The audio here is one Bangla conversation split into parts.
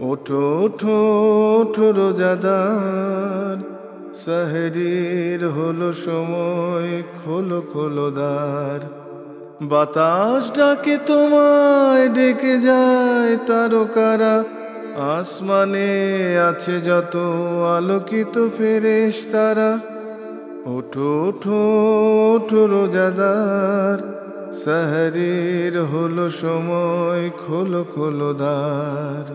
ওঠো ওঠো ওঠো রোজাদার, সেহরির হলো সময়, খোলো খোলো দ্বার। বাতাস ডাকে তোমায়, ডেকে যায় তারকারা, আসমানে আছে যত আলোকিত ফেরেশতারা। ওঠো ওঠো ওঠো রোজাদার, সেহরির হলো সময়, খোলো খোলো দ্বার।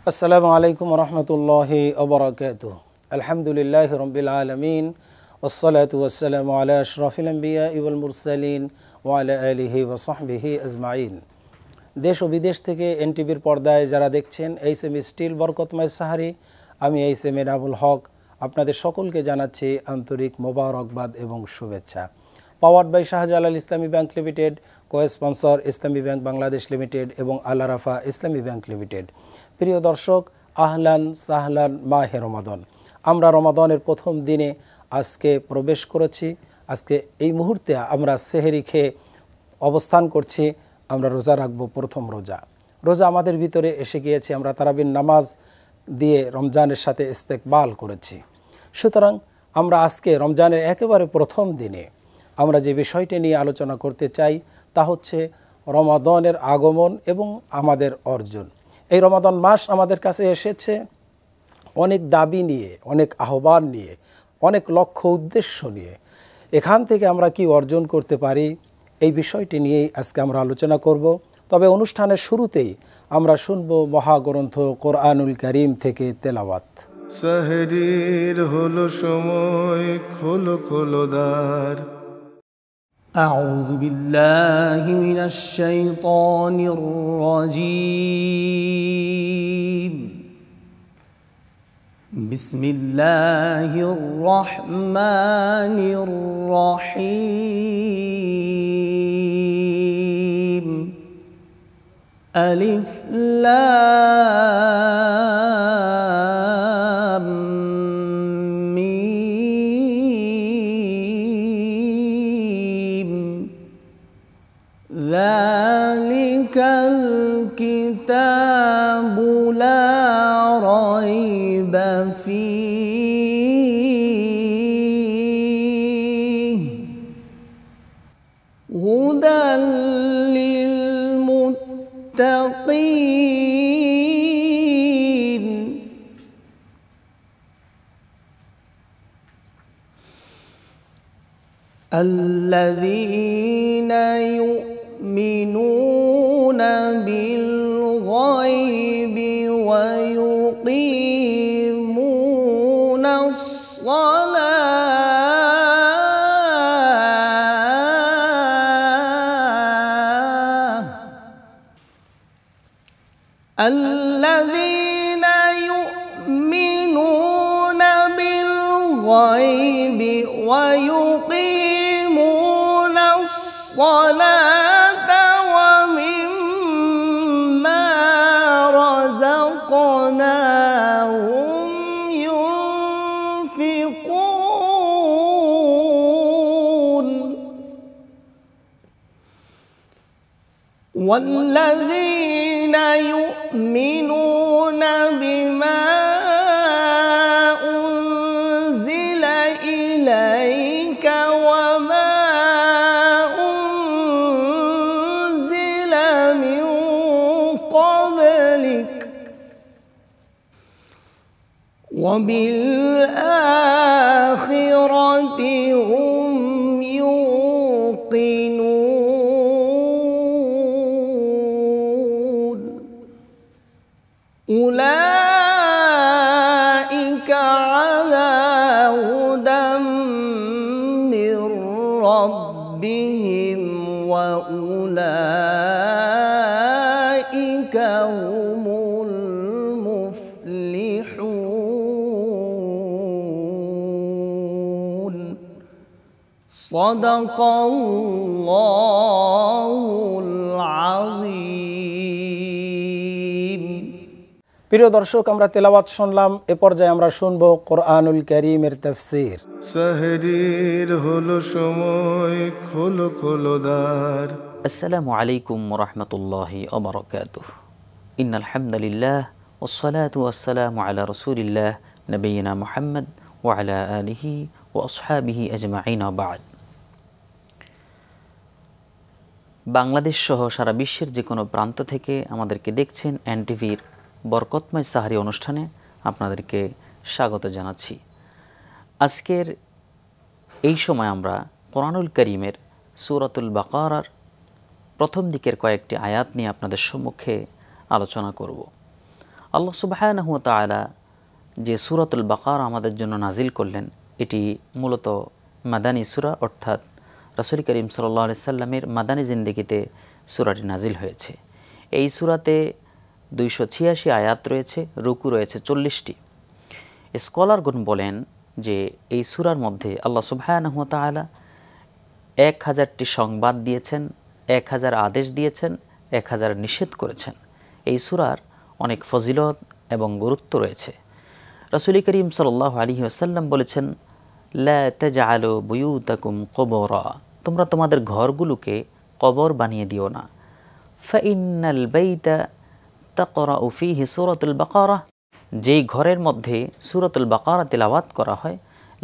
আসসালামু আলাইকুম রহমতুল্লাহি ওবরাকাতুহু। আলহামদুলিল্লাহি রাব্বিল আলামিন, ওয়াসসালাতু ওয়াসসালামু আলা আশরাফিল আম্বিয়া ওয়াল মুরসালিন ওয়া আলা আলিহি ওয়া সাহবিহি আজমাইন। দেশ ও বিদেশ থেকে এনটিভির পর্দায় যারা দেখছেন এইচএম স্টিল বরকতময় সাহারি, আমি এইচএম এনামুল হক আপনাদের সকলকে জানাচ্ছি আন্তরিক মোবারকবাদ এবং শুভেচ্ছা। Powered by Shahjalal Islami bank limited, co-sponsor Islami bank Bangladesh limited এবং আল আরাফা ইসলামী ব্যাংক লিমিটেড। প্রিয় দর্শক, আহলান সাহলান মাহে রমাদান। আমরা রমাদানের প্রথম দিনে আজকে প্রবেশ করেছি। আজকে এই মুহূর্তে আমরা সেহরি খেয়ে অবস্থান করছি। আমরা রোজা রাখবো, প্রথম রোজা। রোজা আমাদের ভিতরে এসে গিয়েছে। আমরা তারাবির নামাজ দিয়ে রমজানের সাথে ইস্তেকবাল করেছি। সুতরাং আমরা আজকে রমজানের একেবারে প্রথম দিনে আমরা যে বিষয়টি নিয়ে আলোচনা করতে চাই তা হচ্ছে রমাদানের আগমন এবং আমাদের অর্জন। এই রমাদান মাস আমাদের কাছে এসেছে অনেক দাবি নিয়ে, অনেক আহ্বান নিয়ে, অনেক লক্ষ্য উদ্দেশ্য নিয়ে। এখান থেকে আমরা কি অর্জন করতে পারি, এই বিষয়টি নিয়েই আজকে আমরা আলোচনা করব। তবে অনুষ্ঠানের শুরুতেই আমরা শুনব মহাগ্রন্থ কোরআনুল কারীম থেকে তেলাওয়াত। সেহরির হলো সময়, খোলো খোলো দ্বার। أعوذ بالله من الشيطان الرجيم. بسم الله الرحمن الرحيم. ألف لام ذلك الكتاب لا ريب فيه هدى للمتقين الذين يؤمنون بالغيب ويقيمون الصلاة الذين يؤمنون بالغيب ويقيمون الصلاة ومما رزقناهم ينفقون والذين يؤمنون بما أنزل إليك وما أنزل من قبلك وبالآخرة هم يوقنون أولئك على هدى من ربهم وأولئك هم المفلحون صدق الله العظيم. প্রিয় দর্শক, আমরা তেলাওয়াত শুনলাম। এ পর্যায়ে আমরা শুনব কোরআনুল কারীমের তাফসীর। সেহরির হলো সময়, খোলো খোলো দ্বার। আসসালামু আলাইকুম ওয়া রাহমাতুল্লাহি ওয়া বারাকাতুহু। ইন্নাল হামদালিল্লাহ والصلاة والسلام على رسول الله نبينا محمد وعلى آله وأصحابه أجمعين وبعد বাংলাদেশ সহ সারা বিশ্বের যে কোনো প্রান্ত থেকে আমাদেরকে দেখছেন এনটিভির বরকতময় সাহারি অনুষ্ঠানে আপনাদেরকে স্বাগত জানাচ্ছি। আজকের এই সময় আমরা কোরআনুল কারীমের সূরাতুল বাকারার প্রথম দিকের কয়েকটি আয়াত নিয়ে আপনাদের সম্মুখে আলোচনা করব। আল্লাহ সুবহানাহু ওয়া তাআলা যে সূরাতুল বাকারা আমাদের জন্য নাজিল করলেন, এটি মূলত মাদানী সূরা, অর্থাৎ রাসূল করিম সাল্লাল্লাহু আলাইহি সাল্লামের মাদানী জিন্দেগিতে সূরাটি নাজিল হয়েছে। এই সূরাতে 286 আয়াত রয়েছে, রুকু রয়েছে 40টি। স্কলারগণ বলেন যে এই সূরার মধ্যে আল্লাহ সুবহানাহু ওয়া তাআলা 1000টি সংবাদ দিয়েছেন, 1000 আদেশ দিয়েছেন, 1000 নিষেধ করেছেন। এই সূরার অনেক ফজিলত এবং গুরুত্ব রয়েছে। রাসূল করিম সাল্লাল্লাহু আলাইহি ওয়াসাল্লাম বলেছেন, লা তাজআলু বুয়ুতাকুম কুবরা, তোমরা তোমাদের ঘরগুলোকে কবর বানিয়ে দিও না। ফাইন্নাল বাইতা তাকরাউ ফীহি সূরাতুল বাকারা, যেই ঘরের মধ্যে সূরাতুল বাকারা তিলাওয়াত করা হয়,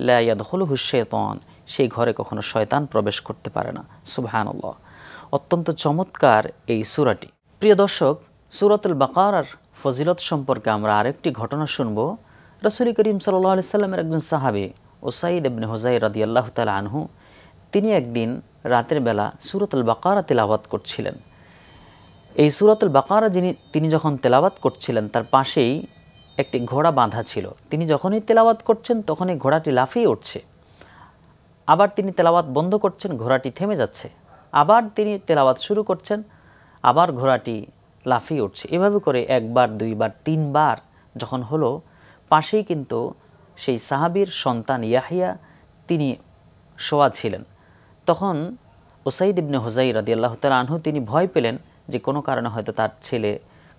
লা ইয়াদখুলুহুশ শাইতান, সেই ঘরে কখনো শয়তান প্রবেশ করতে পারে না। সুবহানাল্লাহ, অত্যন্ত চমৎকার এই সূরাটি। প্রিয় দর্শক, সূরাতুল বাকারার ফজিলত সম্পর্কে আমরা আরেকটি ঘটনা শুনব। রাসূল করিম সাল্লাল্লাহু আলাইহি সাল্লামের একজন সাহাবী উসাইদ ইবনে হুযাইর রাদিয়াল্লাহু তাআলা আনহু, তিনি একদিন রাতের বেলা সূরাতুল বাকারা তিলাওয়াত করছিলেন। এই সূরাতুল বাকারা তিনি যখন তেলাওয়াত করছিলেন, তার পাশেই একটি ঘোড়া বাঁধা ছিল। তিনি যখনই তেলাওয়াত করছেন তখনই ঘোড়াটি লাফিয়ে উঠছে। আবার তিনি তেলাওয়াত বন্ধ করছেন, ঘোড়াটি থেমে যাচ্ছে। আবার তিনি তেলাওয়াত শুরু করছেন, আবার ঘোড়াটি লাফিয়ে উঠছে। এভাবে করে একবার, দুইবার, তিনবার যখন হলো, পাশেই কিন্তু সেই সাহাবীর সন্তান ইয়াহিয়া তিনি শোয়া ছিলেন। তখন উসাইদ ইবনে হুযাইর রাদিয়াল্লাহু তাআলা আনহু তিনি ভয় পেলেন যে কোনো কারণে হয়তো তার ছেলে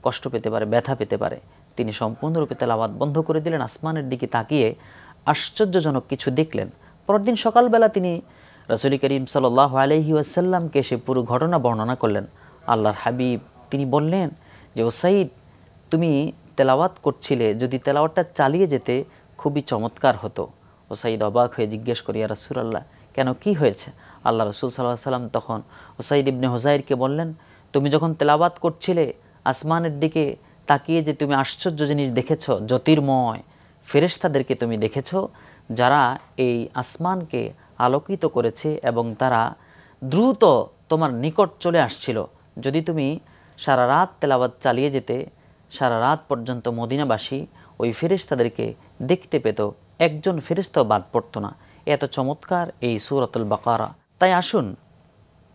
কষ্ট পেতে পারে, ব্যথা পেতে পারে। তিনি সম্পূর্ণরূপে তেলাওয়াত বন্ধ করে দিলেন, আসমানের দিকে তাকিয়ে আশ্চর্যজনক কিছু দেখলেন। পরদিন সকালবেলা তিনি রাসূল করিম সাল্লাল্লাহু আলাইহি ওয়াসাল্লামকে সে পুরো ঘটনা বর্ণনা করলেন। আল্লাহর হাবিব তিনি বললেন যে, উসাইদ, তুমি তেলাওয়াত করছিলে, যদি তেলাওয়াতটা চালিয়ে যেতে খুবই চমৎকার হতো। উসাইদ অবাক হয়ে জিজ্ঞেস করি, ইয়া রাসূলুল্লাহ, কেন, কি হয়েছে? আল্লাহ রাসূল সাল্লাল্লাহু আলাইহি ওয়াসাল্লাম তখন উসাইদ ইবনে হুযাইরকে বললেন, তুমি যখন তেলাওয়াত করছিলে, আসমানের দিকে তাকিয়ে যে তুমি আশ্চর্য জিনিস দেখেছ, জ্যোতির্ময় ফেরেশতাদেরকে তুমি দেখেছ, যারা এই আসমানকে আলোকিত করেছে এবং তারা দ্রুত তোমার নিকট চলে আসছিল। যদি তুমি সারা রাত তেলাওয়াত চালিয়ে যেতে, সারা রাত পর্যন্ত মদিনাবাসী ওই ফেরেশতাদেরকে দেখতে পেত, একজন ফেরেশতাও বাদ পড়ত না। এত চমৎকার এই সূরাতুল বাকারা। তাই আসুন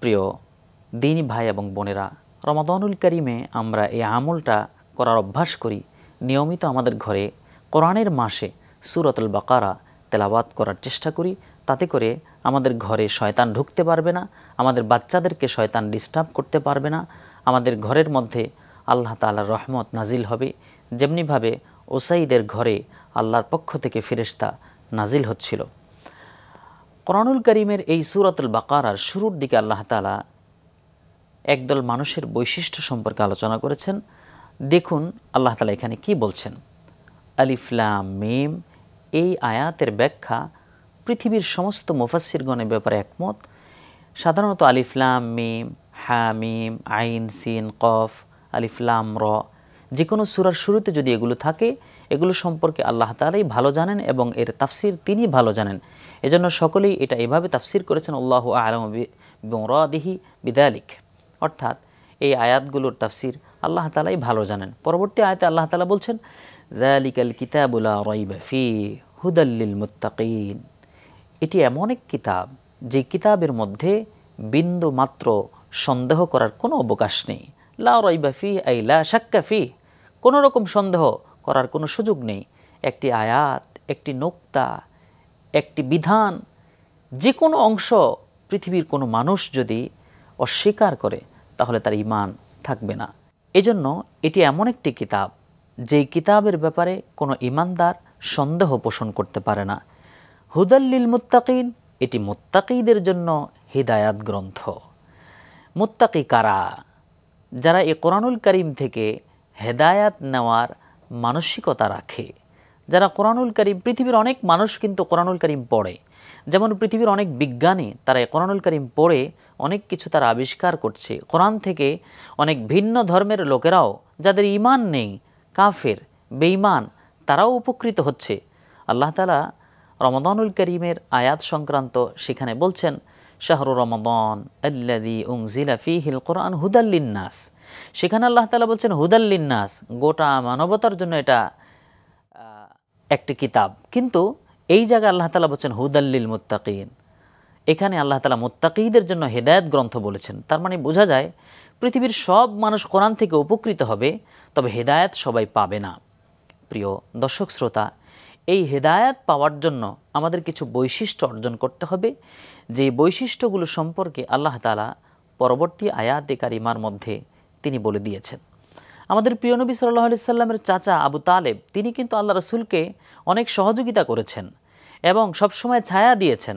প্রিয় দ্বীনী ভাই এবং বোনেরা, রমাদানুল কারীমে আমরা এই আমলটা করার অভ্যাস করি। নিয়মিত আমাদের ঘরে কোরআনের মাসে সূরাতুল বাকারা তেলাওয়াত করার চেষ্টা করি। তাতে করে আমাদের ঘরে শয়তান ঢুকতে পারবে না, আমাদের বাচ্চাদেরকে শয়তান ডিস্টার্ব করতে পারবে না, আমাদের ঘরের মধ্যে আল্লাহ তাআলার রহমত নাজিল হবে। যেমনিভাবে উসাইদের ঘরে আল্লাহর পক্ষ থেকে ফেরেশতা নাজিল হচ্ছিল। কোরআনুল কারীমের এই সূরাতুল বাকারার শুরুর দিকে আল্লাহ তাআলা একদল মানুষের বৈশিষ্ট্য সম্পর্কে আলোচনা করেছেন। দেখুন আল্লাহ তাআলা এখানে কি বলছেন। আলিফ লাম মিম, এই আয়াতের ব্যাখ্যা পৃথিবীর সমস্ত মুফাসসিরগণের ব্যাপারে একমত। সাধারণত আলিফ লাম মিম, হা মিম, আইন সিন কফ, আলিফ লাম র, যে কোনো সূরার শুরুতে যদি এগুলো থাকে, এগুলো সম্পর্কে আল্লাহ তাআলাই ভালো জানেন এবং এর তাফসির তিনি ভালো জানেন। এজন্য সকলেই এটা এভাবে তাফসির করেছেন, আল্লাহু আ'লামু বিমুরাদিহি বিযালিক, অর্থাৎ এই আয়াতগুলোর তাফসির আল্লাহ তাআলাই ভালো জানেন। পরবর্তী আয়াতে আল্লাহ তাআলা বলছেন, যালিকাল কিতাবু লা রাইবা ফীহি হুদাল লিল মুত্তাকিন, এটি এমন এক কিতাব যে কিতাবের মধ্যে বিন্দু মাত্র সন্দেহ করার কোনো অবকাশ নেই। লা রাইবা ফীহি আই লা শাক্কা ফীহি, কোনো রকম সন্দেহ করার কোনো সুযোগ নেই। একটি আয়াত, একটি নোক্তা, একটি বিধান, যে কোনো অংশ পৃথিবীর কোনো মানুষ যদি অস্বীকার করে তাহলে তার ঈমান থাকবে না। এজন্য এটি এমন একটি কিতাব যেই কিতাবের ব্যাপারে কোনো ঈমানদার সন্দেহ পোষণ করতে পারে না। হুদাল লিল মুত্তাকিন, এটি মুত্তাকিদের জন্য হিদায়াত গ্রন্থ। মুত্তাকি কারা? যারা এই কোরআনুল কারীম থেকে হেদায়াত নেওয়ার মানসিকতা রাখে, যারা কোরআনুল কারীম, পৃথিবীর অনেক মানুষ কিন্তু কোরআনুল কারীম পড়ে, যেমন পৃথিবীর অনেক বিজ্ঞানী তারা কোরআনুল কারীম পড়ে অনেক কিছু তারা আবিষ্কার করছে। কোরআন থেকে অনেক ভিন্ন ধর্মের লোকেরাও, যাদের ঈমান নেই, কাফের, বেঈমান, তারাও উপকৃত হচ্ছে। আল্লাহ তাআলা রমাদানুল কারীমের আয়াত সংক্রান্ত সেখানে বলছেন, শাহরু রমাদান আল্লাযী উনজিলা ফীহিল কুরআন হুদাল লিন্নাস। সেখানে আল্লাহ তাআলা বলছেন হুদাল লিন্নাস, গোটা মানবতার জন্য এটা একটি কিতাব। কিন্তু এই জায়গায় আল্লাহ তাআলা বলছেন হুদাল লিল মুত্তাকিন। এখানে আল্লাহ তাআলা মুত্তাকিদের জন্য হেদায়েত গ্রন্থ বলেছেন। তার মানে বোঝা যায় পৃথিবীর সব মানুষ কোরআন থেকে উপকৃত হবে, তবে হেদায়েত সবাই পাবে না। প্রিয় দর্শক শ্রোতা, এই হেদায়েত পাওয়ার জন্য আমাদের কিছু বৈশিষ্ট্য অর্জন করতে হবে, যে বৈশিষ্ট্যগুলো সম্পর্কে আল্লাহ তাআলা পরবর্তী আয়াতে কারিমার মধ্যে তিনি বলে দিয়েছেন। আমাদের প্রিয় নবী সাল্লাল্লাহু আলাইহি সাল্লামের চাচা আবু তালেব, তিনি কিন্তু আল্লাহ রাসূলকে অনেক সহযোগিতা করেছেন এবং সবসময় ছায়া দিয়েছেন।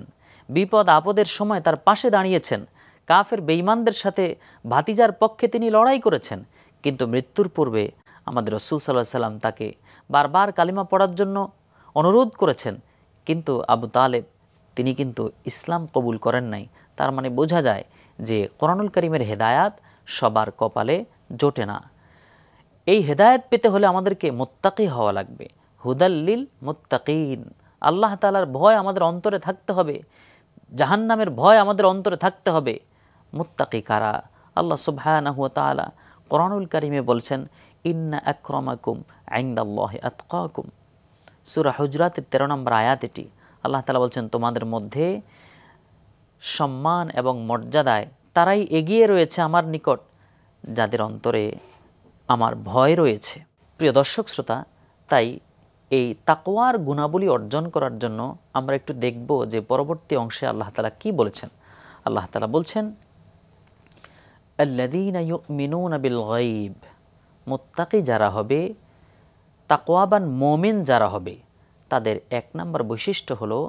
বিপদ আপদের সময় তার পাশে দাঁড়িয়েছেন। কাফের বেঈমানদের সাথে ভাতিজার পক্ষে তিনি লড়াই করেছেন। কিন্তু মৃত্যুর পূর্বে আমাদের রাসূল সাল্লাল্লাহু আলাইহি সাল্লাম তাকে বারবার কালিমা পড়ার জন্য অনুরোধ করেছেন, কিন্তু আবু তালেব তিনি কিন্তু ইসলাম কবুল করেন নাই। তার মানে বোঝা যায় যে কোরআনুল কারীমের হেদায়াত সবার কপালে জোটে না। এই হেদায়েত পেতে হলে আমাদেরকে মুত্তাকি হওয়া লাগবে, হুদাল্লিল মুত্তাকিন। আল্লাহ তাআলার ভয় আমাদের অন্তরে থাকতে হবে, জাহান্নামের ভয় আমাদের অন্তরে থাকতে হবে। মুত্তাকি কারা? আল্লাহ সুবহানাহু ওয়া তাআলা কোরআনুল কারীমে বলছেন, ইন্না আকরামাকুম ইনদাল্লাহি আতকাকুম। সূরা হুজরাতের 13 নম্বর আয়াত এটি। আল্লাহ তাআলা বলছেন, তোমাদের মধ্যে সম্মান এবং মর্যাদায় তারাই এগিয়ে রয়েছে আমার নিকট, যাদের অন্তরে আমার ভয় রয়েছে। প্রিয় দর্শক শ্রোতা, তাই এই তাকওয়ার গুণাবলী অর্জন করার জন্য আমরা একটু দেখব যে পরবর্তী অংশে আল্লাহ তাআলা কি বলেছেন। আল্লাহ তাআলা বলছেন, আল্লাযীনা ইউমিনুনা বিল গায়ব, মুত্তাকি যারা হবে, তাকওয়াবান মুমিন যারা হবে, তাদের এক নম্বর বৈশিষ্ট্য হলো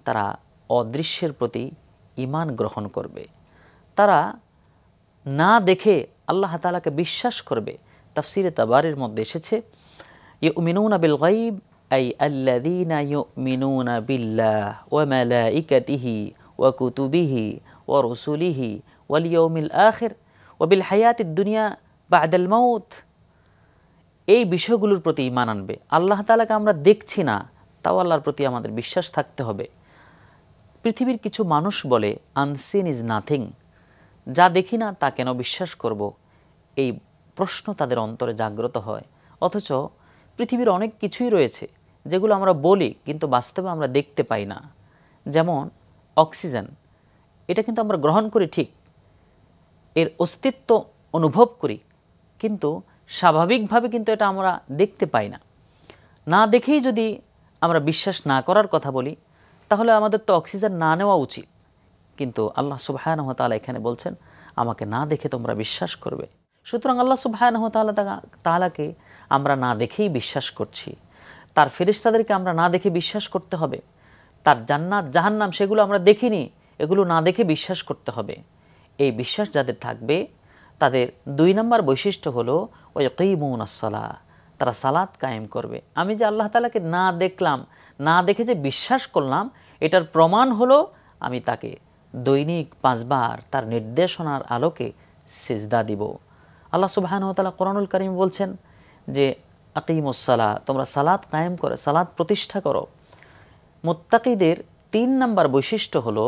তারা অদৃশ্যের প্রতি ঈমান গ্রহণ করবে। তারা না দেখে আল্লাহ তাআলাকে বিশ্বাস করবে। তাফসিরে তাবারির মধ্যে এসেছে, ইউমিনুনা বিল গায়ব আই আল্লাযীনা ইউমিনুনা বিল্লাহ ওয়া মালাইকাতিহি ওয়া কুতুবিহি ওয়া রুসুলিহি ওয়াল ইয়াউমিল আখির ওয়া বিল হায়াতিদ দুনিয়া বা'দাল মাউত। এই বিষয়গুলোর প্রতি ঈমান আনবে। আল্লাহ তাআলাকে আমরা দেখছি না, তাও আল্লাহর প্রতি আমাদের বিশ্বাস থাকতে হবে। পৃথিবীর কিছু মানুষ বলে আনসিন ইজ নাথিং, যা দেখি না তা কেন বিশ্বাস করব, এই প্রশ্ন তাদের অন্তরে জাগ্রত হয়। অথচ পৃথিবীর অনেক কিছুই রয়েছে যেগুলো আমরা বলি কিন্তু বাস্তবে আমরা দেখতে পাই না। যেমন অক্সিজেন, এটা কিন্তু আমরা গ্রহণ করি ঠিক, এর অস্তিত্ব অনুভব করি, কিন্তু স্বাভাবিকভাবে কিন্তু এটা আমরা দেখতে পাই না। না দেখেই যদি আমরা বিশ্বাস না করার কথা বলি, তাহলে আমাদের তো অক্সিজেন না নেওয়া উচিত। কিন্তু আল্লাহ সুবহানাহু ওয়া তাআলা এখানে বলছেন, আমাকে না দেখে তোমরা বিশ্বাস করবে। সুতরাং আল্লাহ সুবহানাহু ওয়া তাআলাকে আমরা না দেখেই বিশ্বাস করছি। তার ফেরেশতাদেরকে আমরা না দেখে বিশ্বাস করতে হবে। তার জান্নাত জাহান্নাম সেগুলো আমরা দেখিনি, এগুলো না দেখে বিশ্বাস করতে হবে। এই বিশ্বাস যাদের থাকবে তাদের 2 নম্বর বৈশিষ্ট্য হলো ওয়াকিমুনাস সালাহ, তারা সালাত কায়েম করবে। আমি যে আল্লাহ তাআলাকে না দেখলাম, না দেখে যে বিশ্বাস করলাম, এটার প্রমাণ হলো আমি তাকে দৈনিক 5 বার তার নির্দেশনার আলোকে সিজদা দিব। আল্লাহ সুবহানাহু ওয়া তাআলা কোরআনুল কারীম বলছেন যে আকিমুস সালাহ, তোমরা সালাত কায়েম করো, সালাত প্রতিষ্ঠা করো। মুত্তাকিদের 3 নম্বর বৈশিষ্ট্য হলো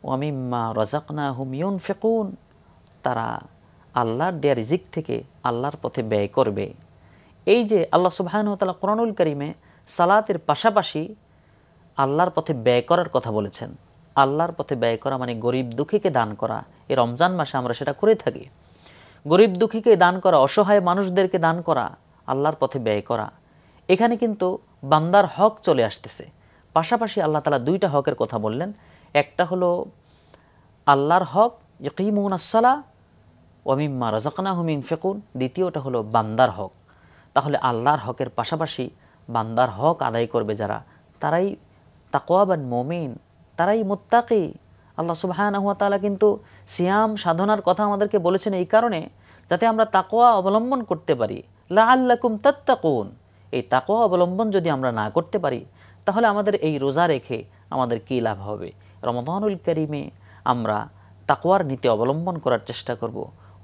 ওয়া মিম্মা রাযাকনাহুম ইউনফিকুন, তারা আল্লাহর দেয়া রিজিক থেকে আল্লাহর পথে ব্যয় করবে। এই যে আল্লাহ সুবহানাহু ওয়া তাআলা কোরআনুল কারীমে সালাতের পাশাপাশি আল্লাহর পথে ব্যয় করার কথা বলেছেন। আল্লাহর পথে ব্যয় করা মানে গরিব দুঃখীকে দান করা। এই রমজান মাসে আমরা সেটা করে থাকি। গরিব দুঃখীকে দান করা, অসহায় মানুষদেরকে দান করা, আল্লাহর পথে ব্যয় করা। এখানে কিন্তু বান্দার হক চলে আসতেছে। পাশাপাশি আল্লাহ তাআলা 2টা হকের কথা বললেন। একটা হলো আল্লাহর হক, ইয়াকিমুনাস সালাহ ওয়া মিম্মা রাযাকনাহুম ইউনফিকুন। দ্বিতীয়টা হলো বান্দার হক। তাহলে আল্লাহর হকের পাশাপাশি বান্দার হক আদায় করবে যারা, তারাই তাকওয়াবান মুমিন, তারাই মুত্তাকি। আল্লাহ সুবহানাহু ওয়া তাআলা কিন্তু সিয়াম সাধনার কথা আমাদেরকে বলেছেন এই কারণে, যাতে আমরা তাকওয়া অবলম্বন করতে পারি। লাআল্লাকুম তাত্তাকুন, এই তাকওয়া অবলম্বন যদি আমরা না করতে পারি তাহলে আমাদের এই রোজা রেখে আমাদের কী লাভ হবে? রমাদানুল কারীমে আমরা তাকওয়ার নীতি অবলম্বন করার চেষ্টা করব।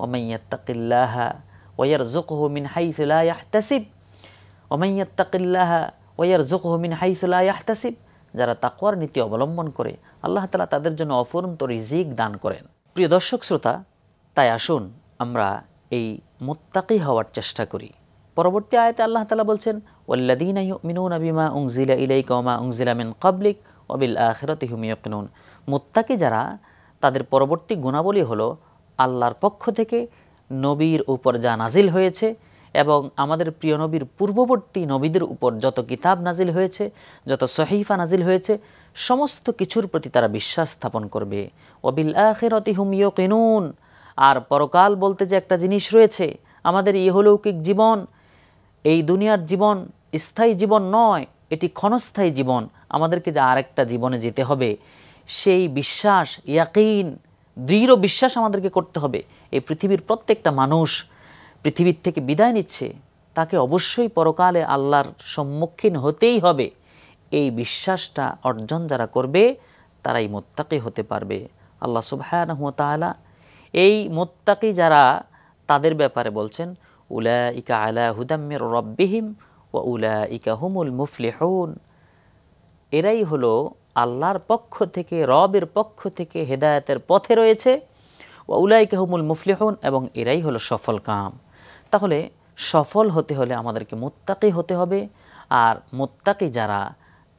ওমান ইয়াত্তাকিল্লাহা ওয়া ইয়ারযুকহু মিন হাইসু লা ইয়াহতাসিব, ওমান ইয়াত্তাকিল্লাহা ওয়া ইয়ারযুকহু মিন হাইসু লা ইয়াহতাসিব। যারা তাকওয়ার নীতি অবলম্বন করে আল্লাহ তাআলা তাদের জন্য অফুরন্ত রিজিক দান করেন। প্রিয় দর্শক শ্রোতা, তাই আসুন আমরা এই মুত্তাকি হওয়ার চেষ্টা করি। পরবর্তী আয়াতে আল্লাহ তাআলা বলছেন, ওয়াল্লাযীনা ইউমিনুনা বিমা উনজিলা ইলাইকা ওয়া মা উনজিলা মিন ক্বাবলিক ওয়া বিল আখিরাতি হুম ইউকিনুন। মুত্তাকি যারা, তাদের পরবর্তী গুণাবলী হলো আল্লাহর পক্ষ থেকে নবীর উপর যা নাজিল হয়েছে এবং আমাদের প্রিয় নবীর পূর্ববর্তী নবীদের উপর যত কিতাব নাজিল হয়েছে, যত সহিফা নাজিল হয়েছে, সমস্ত কিছুর প্রতি তারা বিশ্বাস স্থাপন করবে। ওয়া বিল আখিরাতি হুম ইউকিনুন। আর পরকাল বলতে যে একটা জিনিস রয়েছে, আমাদের ইহলৌকিক জীবন, এই দুনিয়ার জীবন স্থায়ী জীবন নয়, এটি ক্ষণস্থায়ী জীবন। আমাদেরকে যে আরেকটা জীবনে যেতে হবে, সেই বিশ্বাস, ইয়াকিন, দৃঢ় বিশ্বাস আমাদেরকে করতে হবে। এই পৃথিবীর প্রত্যেকটা মানুষ পৃথিবীর থেকে বিদায় নিচ্ছে, তাকে অবশ্যই পরকালে আল্লাহর সম্মুখীন হতেই হবে। এই বিশ্বাসটা অর্জন যারা করবে তারাই মুত্তাকি হতে পারবে। আল্লাহ সুবহানাহু ওয়া তাআলা এই মুত্তাকি যারা, তাদের ব্যাপারে বলছেন, উলাইকা আলা হুদাম মির রাব্বিহিম ওয়া উলাইকা হুমুল মুফলিহুন। এরাই হলো আল্লাহর পক্ষ থেকে, রবের পক্ষ থেকে হেদায়েতের পথে রয়েছে। ওয়া উলাইকা হুমুল মুফলিহুন, এবং এরাই হলো সফল কাম। তাহলে সফল হতে হলে আমাদেরকে মুত্তাকি হতে হবে। আর মুত্তাকি যারা,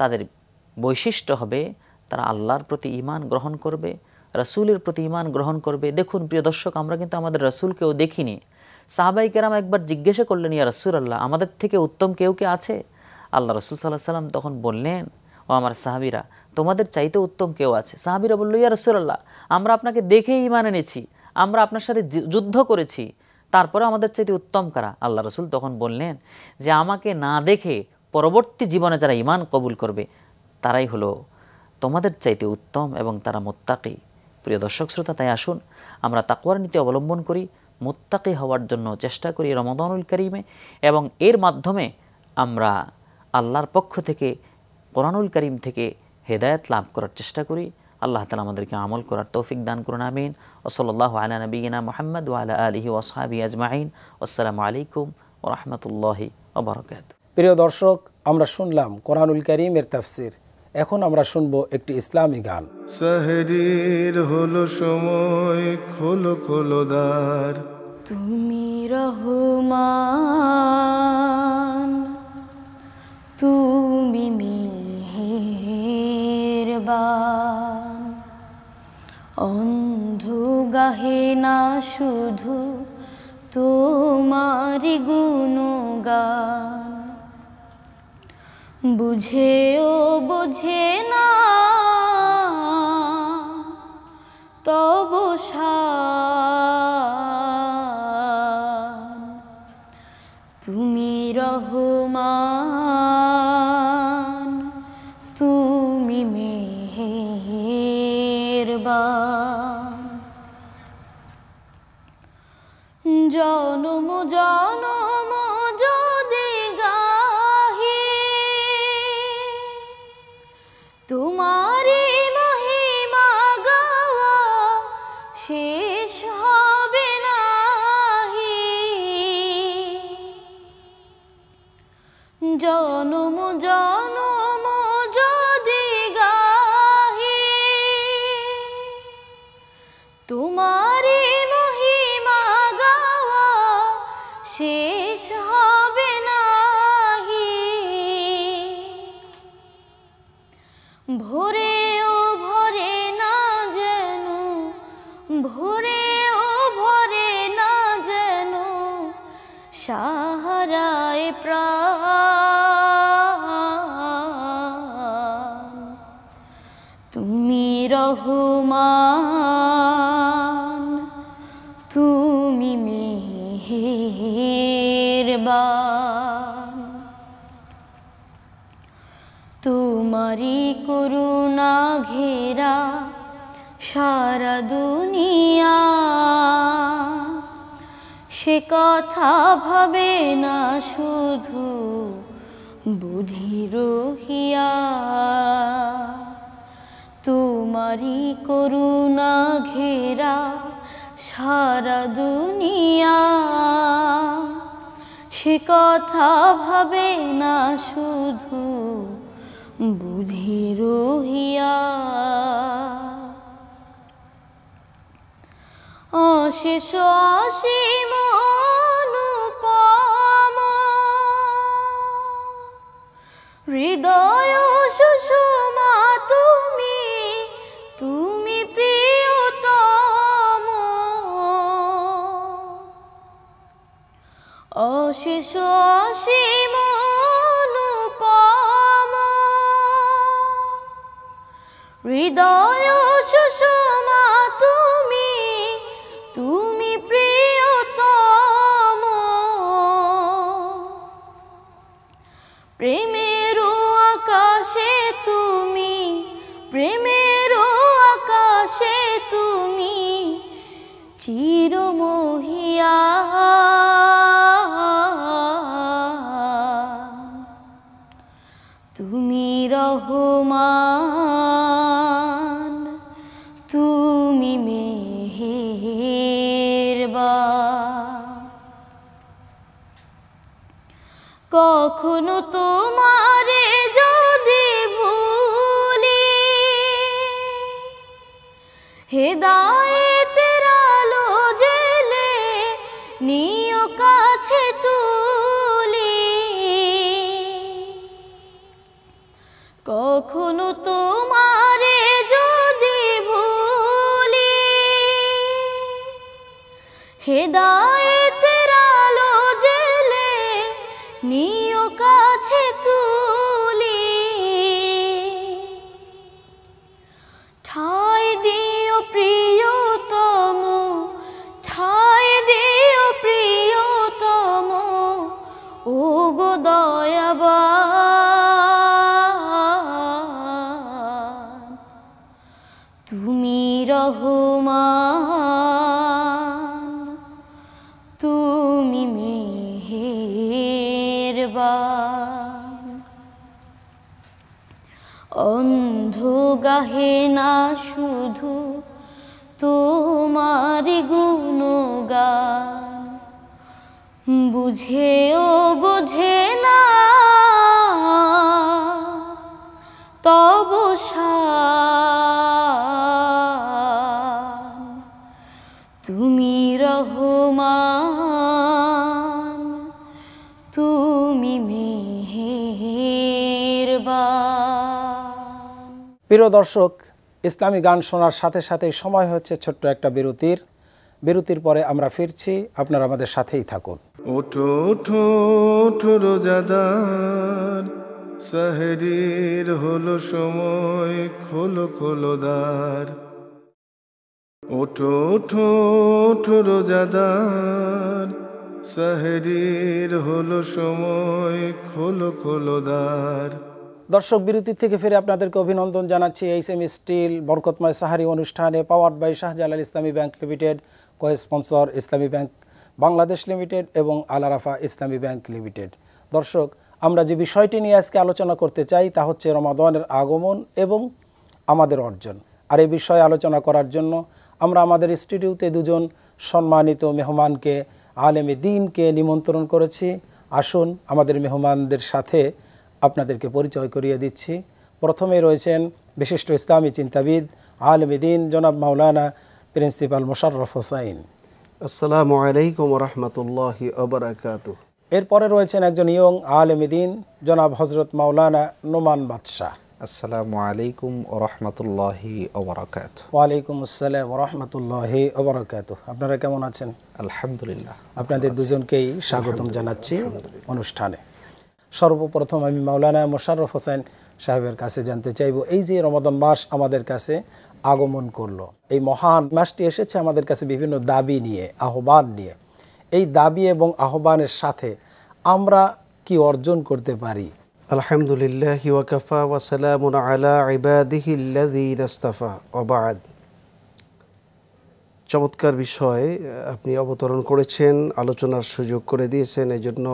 তাদের বৈশিষ্ট্য হবে তারা আল্লাহর প্রতি ঈমান গ্রহণ করবে, রাসূলের প্রতি ঈমান গ্রহণ করবে। দেখুন প্রিয় দর্শক, আমরা কিন্তু আমাদের রাসূলকেও দেখিনি। সাহাবায়ে কেরাম একবার জিজ্ঞাসা করলেন, ইয়া রাসূলুল্লাহ, আমাদের থেকে উত্তম কেউ কি আছে? আল্লাহ রাসূল সাল্লাল্লাহু আলাইহি সাল্লাম তখন বললেন, ও আমার সাহাবীরা, তোমাদের চাইতে উত্তম কেউ আছে? সাহাবীরা বলল, ইয়া রাসূলুল্লাহ, আমরা আপনাকে দেখেই ঈমান এনেছি, আমরা আপনার সাথে যুদ্ধ করেছি, তারপরে আমাদের চাইতে উত্তম কারা? আল্লাহ রাসূল তখন বললেন যে আমাকে না দেখে পরবর্তী জীবনে যারা ঈমান কবুল করবে তারাই হলো তোমাদের চাইতে উত্তম এবং তারা মুত্তাকি। প্রিয় দর্শক শ্রোতা, তাই আসুন আমরা তাকওয়ার নীতি অবলম্বন করি, মুত্তাকি হওয়ার জন্য চেষ্টা করি রমাদানুল কারীমে, এবং এর মাধ্যমে আমরা আল্লাহর পক্ষ থেকে, কোরআনুল কারীম থেকে হেদায়েত লাভ করার চেষ্টা করি। আল্লাহ তাআলা আমাদেরকে আমল করার তৌফিক দান করুন, আমিন। ওয়া সাল্লাল্লাহু আলা নবিয়িনা মুহাম্মদ ওয়া আলা আলিহি ওয়া আসহাবিহি আজমাইন। আসসালামু আলাইকুম ওয়া রাহমাতুল্লাহি ওয়া বারাকাতুহু। প্রিয় দর্শক, আমরা শুনলাম কোরআনুল কারীমের তাফসীর। এখন আমরা শুনবো একটি ইসলামী গান। সাহরির হলো সময়, খোলো খোলো দ্বার। তুমি রহমান, তুমি মেহেরবান, অন্ধ গাহে না শুধু তোমারি গুণগান, বুঝেও বোঝে না তবু শান। তুমি রহমান, তুমি মেহেরবান, জনম জনম যদি গাহি তোমারি মহিমা গাওয়া শেষ হবে নাহি। জনম জনম যদি গাহি তোমারি মহিমা গাওয়া শেষ হবে নাহি। ভোরেও ভরে না যেন, ভোরেও ভরে না যেন সাহারায় প্রাণ। তুমি রহমান, তুমি মেহেরবান, তোমারি করুণা ঘেরা সারা দুনিয়া, সে কথা ভাবে না শুধু বুঝি রহিয়া তোমারি করুণা ঘেরা সারা দুনিয়া সে কথা ভাবে না শুধু বুঝি রহিয়া অশেষ অসীম অনুপম হৃদয় সুষমা তুমি তুমি প্রিয়তম অশেষ অসীম অনুপম হৃদয় সুষমা তুমি তুমি প্রিয়তম প্রেমের আকাশে তুমি প্রেমের আকাশে তুমি চিরমোহিয়া তুমি রহমান তুমি মেহেরবান কখনো তোমারে যদি ভুলি হেদায়েতের আলো জেলে নিয় কাছে তুলি কখনো তোমারে যদি ভুলি হেদায়েতের আলো জেলে নিয় কাছে তুলি ঠাই দিও প্রিয়তম ঠাই দিও প্রিয়তম ও গো দয়াবান তুমি রহমান তুমি মেহেরবান অন্ধ গাহে না শুধু তোমারি গুণগান বুঝেও বোঝে না তব শান তুমি রহমান তুমি মেহেরবান। প্রিয় দর্শক, ইসলামী গান শোনার সাথে সাথে সময় হচ্ছে ছোট্ট একটা বিরতির পরে আমরা ফিরছি, আপনারা আমাদের সাথেই থাকুন। ওঠো ওঠো ওঠো রোজাদার, সাহরির হলো সময়, খোলো খোলো দ্বার। ওঠো ওঠো ওঠো রোজাদার, সাহরির হলো সময়, খোলো খোলো দ্বার। দর্শক, বিরতি থেকে ফিরে আপনাদেরকে অভিনন্দন জানাচ্ছি এইচএম স্টিল বরকতময় সাহারি অনুষ্ঠানে, powered by Shahjalal Islami bank limited, co-sponsor Islami bank Bangladesh limited এবং আল আরাফা ইসলামী ব্যাংক লিমিটেড। দর্শক, আমরা যে বিষয়টি নিয়ে আজকে আলোচনা করতে চাই তা হচ্ছে রমাদানের আগমন এবং আমাদের অর্জন। আর এই বিষয়ে আলোচনা করার জন্য আমরা আমাদের স্টুডিওতে দুজন সম্মানিত মেহমানকে, আলেমে দ্বীনকে নিমন্ত্রণ করেছি। আসুন আমাদের মেহমানদের সাথে আপনাদেরকে পরিচয় করিয়ে দিচ্ছি। প্রথমে রয়েছেন বিশিষ্ট ইসলামী চিন্তাবিদ, আলেমে দ্বীন জনাব মাওলানা প্রিন্সিপাল মোশাররফ হোসাইন। আসসালামু আলাইকুম ওয়া রাহমাতুল্লাহি ওয়া বারাকাতুহু। এরপরে রয়েছেন একজন ইয়ং আলেমে দ্বীন জনাব হযরত মাওলানা নোমান বাদশাহ। আসসালামু আলাইকুম ওয়া রাহমাতুল্লাহি ওয়া বারাকাতুহু। ওয়া আলাইকুম আসসালাম ওয়া রাহমাতুল্লাহি ওয়া বারাকাতুহু। আপনারা কেমন আছেন? আলহামদুলিল্লাহ। আপনাদের দুজনকেই স্বাগতম জানাচ্ছি অনুষ্ঠানে। সর্বপ্রথম আমি মাওলানা মোশাররফ হোসেন সাহেবের কাছে জানতে চাইব, এই যে রমাদান মাস আমাদের কাছে আগমন করলো, এই মহান মাসটি এসেছে আমাদের কাছে বিভিন্ন দাবি নিয়ে, আহ্বান নিয়ে। এই দাবি এবং আহ্বানের সাথে আমরা কি অর্জন করতে পারি? আলহামদুলিল্লাহি ওয়া কাফা ওয়া সালামুন আলা ইবাদিহিল্লাযীনা ইসতাফা ওয়া বা'দ। চমৎকার বিষয় আপনি অবতরণ করেছেন, আলোচনার সুযোগ করে দিয়েছেন, এজন্য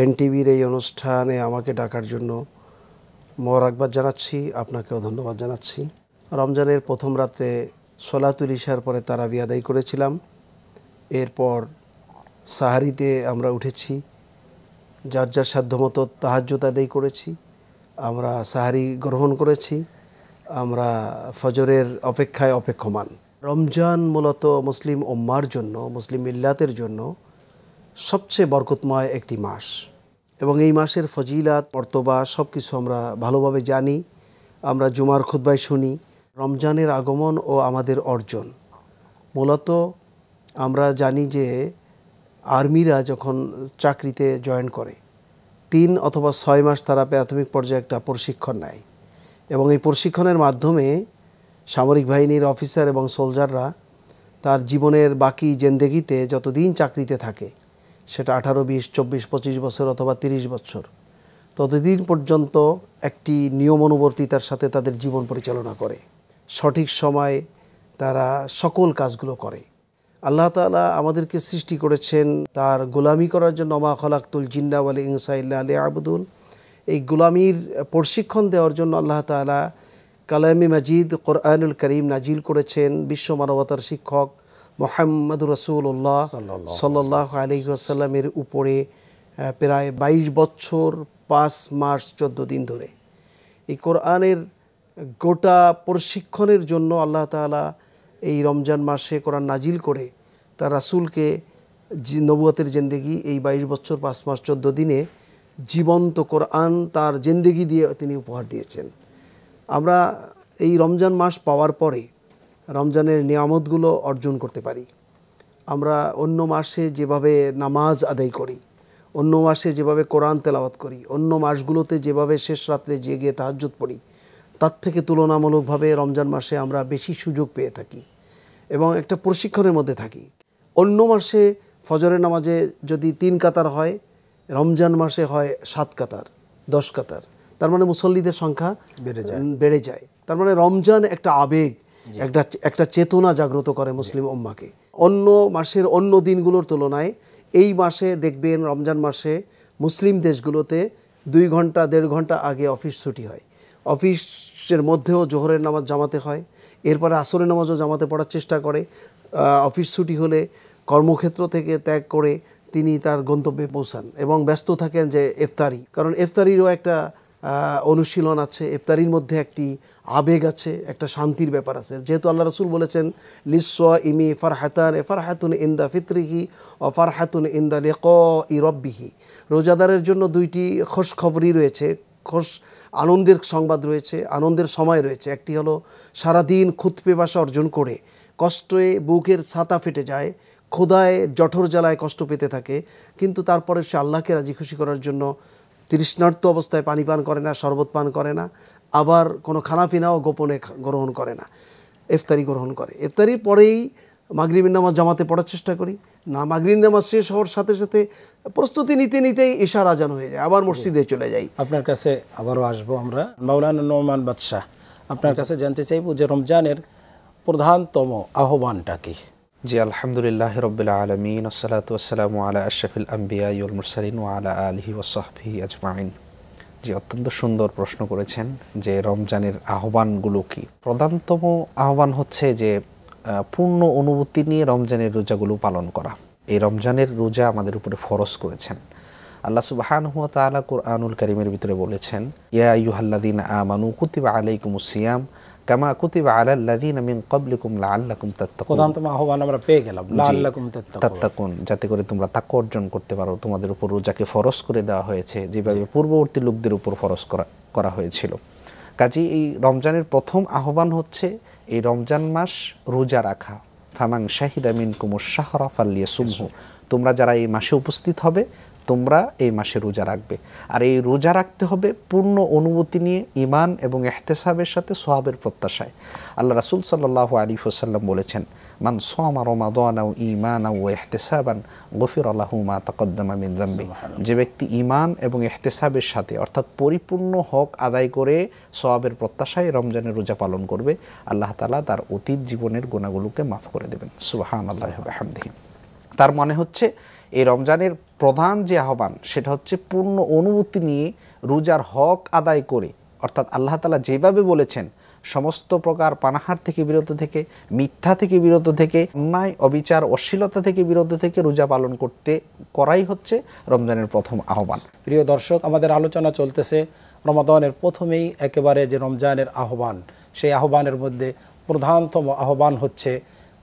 এনটিভির এই অনুষ্ঠানে আমাকে ডাকার জন্য মোবারকবাদ জানাচ্ছি, আপনাকেও ধন্যবাদ জানাচ্ছি। রমজানের প্রথম রাত্রে সলাতুল ইশার পরে তারাবি আদায় করেছিলাম। এরপর সাহারিতে আমরা উঠেছি, যার যার সাধ্যমতো তাহাজ্জুদ আদায় করেছি, আমরা সাহারি গ্রহণ করেছি, আমরা ফজরের অপেক্ষায় অপেক্ষমান। রমজান মূলত মুসলিম উম্মার জন্য, মুসলিম মিল্লাতের জন্য সবচেয়ে বরকতময় একটি মাস এবং এই মাসের ফজিলাত মর্তবা সব কিছু আমরা ভালোভাবে জানি। আমরা জুমার খুতবায় শুনি। রমজানের আগমন ও আমাদের অর্জন, মূলত আমরা জানি যে আর্মিরা যখন চাকরিতে জয়েন করে 3 অথবা 6 মাস তারা প্রাথমিক পর্যায়ে একটা প্রশিক্ষণ নেয় এবং এই প্রশিক্ষণের মাধ্যমে সামরিক বাহিনীর অফিসার এবং সোলজাররা তার জীবনের বাকি জিন্দেগিতে যতদিন চাকরিতে থাকে, সেটা 18, 20, 24, 25 বছর অথবা 30 বছর, ততদিন পর্যন্ত একটি নিয়ম অনুবর্তিতার সাথে তাদের জীবন পরিচালনা করে। সঠিক সময়ে তারা সকল কাজগুলো করে। আল্লাহ তাআলা আমাদেরকে সৃষ্টি করেছেন তার গোলামি করার জন্য। মা খলাকতুল জিন্না ওয়াল ইনসা ইল্লা লিয়াবুদুন। এই গোলামির প্রশিক্ষণ দেওয়ার জন্য আল্লাহ তাআলা কালামে মাজিদ কোরআনুল করিম নাজিল করেছেন। বিশ্ব মানবতার শিক্ষক মুহাম্মদুর রাসূলুল্লাহ সাল্লাল্লাহু আলাইহি ওয়াসাল্লামের উপরে প্রায় 22 বছর 5 মাস 14 দিন ধরে এই কোরআনের গোটা প্রশিক্ষণের জন্য আল্লাহ তাআলা এই রমজান মাসে কোরআন নাজিল করে তার রাসূলকে নবুয়তের জিন্দেগি এই 22 বছর 5 মাস 14 দিনে জীবন্ত কোরআন তার জিন্দেগি দিয়ে তিনি উপহার দিয়েছেন। আমরা এই রমজান মাস পাওয়ার পরে রমজানের নিয়ামতগুলো অর্জন করতে পারি। আমরা অন্য মাসে যেভাবে নামাজ আদায় করি, অন্য মাসে যেভাবে কোরআন তেলাওয়াত করি, অন্য মাসগুলোতে যেভাবে শেষ রাত্রে জেগে তাহাজ্জুদ পড়ি, তার থেকে তুলনামূলকভাবে রমজান মাসে আমরা বেশি সুযোগ পেয়ে থাকি এবং একটা প্রশিক্ষণের মধ্যে থাকি। অন্য মাসে ফজরের নামাজে যদি 3 কাতার হয়, রমজান মাসে হয় 7 কাতার 10 কাতার। তার মানে মুসল্লিদের সংখ্যা বেড়ে যায়। তার মানে রমজান একটা আবেগ, একটা চেতনা জাগ্রত করে মুসলিম উম্মাকে। অন্য মাসের অন্য দিনগুলোর তুলনায় এই মাসে দেখবেন রমজান মাসে মুসলিম দেশগুলোতে 2 ঘন্টা 1.5 ঘন্টা আগে অফিস ছুটি হয়। অফিসের মধ্যেও জোহরের নামাজ জামাতে হয়, এরপরে আসরের নামাজও জামাতে পড়ার চেষ্টা করে। অফিস ছুটি হলে কর্মক্ষেত্র থেকে ত্যাগ করে তিনি তার গন্তব্যে পৌঁছান এবং ব্যস্ত থাকেন যে ইফতারি, কারণ ইফতারিরও একটা অনুশীলন আছে, ইফতারির মধ্যে একটি আবেগ আছে, একটা শান্তির ব্যাপার আছে। যেহেতু আল্লাহ রাসূল বলেছেন লিস-সাইমি ফারহাতুন ইনদা ফিতরিহি ওয়া ফারহাতুন ইনদা লিকাই রাব্বিহি, রোজাদারের জন্য 2টি খুশখবরি রয়েছে, আনন্দের সংবাদ রয়েছে, আনন্দের সময় রয়েছে। একটি হলো সারাদিন খুদ পেপাসা অর্জন করে কষ্টে বুকের ছাতা ফেটে যায়, ক্ষুধায় জঠর জ্বালায় কষ্ট পেতে থাকে, কিন্তু তারপরে সে আল্লাহকে রাজি খুশি করার জন্য তৃষ্ণার্ত অবস্থায় পানি পান করে না, শরবত পান করে না, আবার কোনো খানাপিনাও গোপনে গ্রহণ করে না, ইফতারি গ্রহণ করে। ইফতারির পরেই মাগরিবের নামাজ জামাতে পড়ার চেষ্টা করি না, মাগরিবের নামাজ শেষ হওয়ার সাথে সাথে প্রস্তুতি নিতে নিতেই ইশার আজান হয়ে যায়, আবার মসজিদে চলে যাই। আপনার কাছে আবারও আসবো আমরা। মাওলানা নোমান বাদশাহ, আপনার কাছে জানতে চাইব যে রমজানের প্রধানতম আহ্বানটা কি? জি, আলহামদুলিল্লাহ রব্বিল আলামিন, আসসালাতু ওয়াসসালামু আলা আশরাফিল আমবিয়া ওয়াল মুরসালিন ওয়া আলা আলিহি ওয়া সাহবিহি আজমাইন। জি, অত্যন্ত সুন্দর প্রশ্ন করেছেন যে রমজানের আহ্বানগুলো কি। প্রধানতম আহ্বান হচ্ছে যে পূর্ণ অনুভূতি নিয়ে রমজানের রোজাগুলো পালন করা। এই রমজানের রোজা আমাদের উপরে ফরজ করেছেন আল্লাহ সুবহানাহু ওয়া তাআলা কুরআনুল কারীমের ভিতরে বলেছেন, ইয়া আইয়ুহাল্লাযীনা আমানু কুতিবা আলাইকুমুস সিয়াম কামা কুতিবা আলাল লাযীনা মিন ক্বাবলিকুম লাআল্লাকুম তাত্তাকুন। প্রধানতম আহ্বান আমরা পেয়ে গেলাম, লাআল্লাকুম তাত্তাকুন, যাতে করে তোমরা তাকওয়া অর্জন করতে পারো। তোমাদের উপর রোজাকে ফরজ করে দেওয়া হয়েছে যেভাবে পূর্ববর্তী লোকদের উপর ফরজ করা হয়েছিল। কাজেই এই রমজানের প্রথম আহ্বান হচ্ছে এই রমজান মাস রোজা রাখা। ফামান শাহিদা মিনকুমুশ শাহরা ফালইয়াসুমহু, তোমরা যারা এই মাসে উপস্থিত হবে তোমরা এই মাসে রোজা রাখবে। আর এই রোজা রাখতে হবে পূর্ণ অনুভূতি নিয়ে, ঈমান এবং ইহতিসাবের সাথে, সওয়াবের প্রত্যাশায়। আল্লাহ রাসূল সাল্লাল্লাহু আলাইহি ওয়াসাল্লাম বলেছেন, মান সামা রমাদানা ঈমানান ওয়া ইহতিসাবান গফিরা লাহু মা তাকদ্দামা মিন যামবি। যে ব্যক্তি ঈমান এবং ইহতিসাবের সাথে অর্থাৎ পরিপূর্ণ হক আদায় করে সওয়াবের প্রত্যাশায় রমজানের রোজা পালন করবে, আল্লাহ তাআলা তার অতীত জীবনের গুনাহগুলোকে মাফ করে দেবেন। সুবহানাল্লাহি ওয়া বিহামদিহি। তার মানে হচ্ছে এই রমজানের প্রধান যে আহ্বান সেটা হচ্ছে পূর্ণ অনুভূতি নিয়ে রোজার হক আদায় করে, অর্থাৎ আল্লাহ তাআলা যেভাবে বলেছেন সমস্ত প্রকার পানাহার থেকে বিরত থেকে, মিথ্যা থেকে বিরত থেকে, অন্যায় অবিচার অশ্লীলতা থেকে বিরত থেকে রোজা পালন করাই হচ্ছে রমজানের প্রথম আহ্বান। প্রিয় দর্শক, আমাদের আলোচনা চলতেছে রমাদানের প্রথমেই একেবারে যে রমজানের আহ্বান, সেই আহ্বানের মধ্যে প্রধানতম আহ্বান হচ্ছে